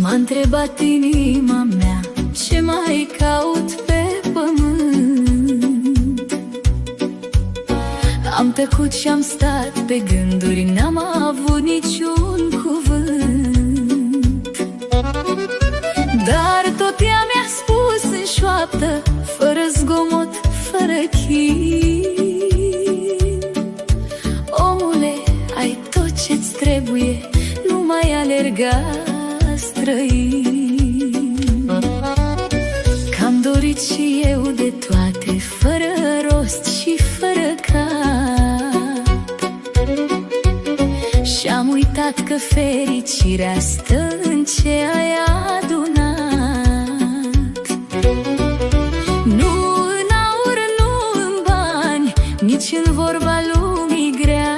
M-a întrebat inima mea, ce mai caut pe pământ? Am tăcut și-am stat pe gânduri, n-am avut niciun cuvânt. Dar tot ea mi-a spus în șoaptă, fără zgomot, fără chin: omule, ai tot ce-ți trebuie, nu mai alerga străin. Că-am dorit și eu de toate, fără rost și fără cap, și-am uitat că fericirea stă în ce ai adunat. Nu în aur, nu în bani, nici în vorba lumii grea,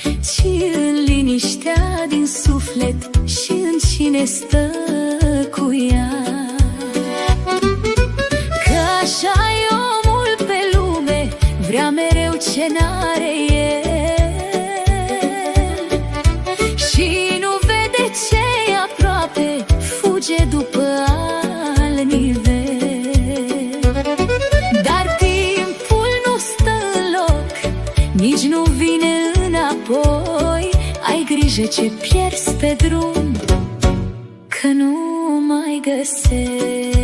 ci în liniștea din suflet și în cine stă cu ea. Că așa e omul pe lume, vrea mereu ce n-are el, și nu vede ce-i aproape, fuge după alt nivel. Dar timpul nu stă în loc, nici nu vine înapoi. Ai grijă ce pierzi pe drum, că nu mai găsești.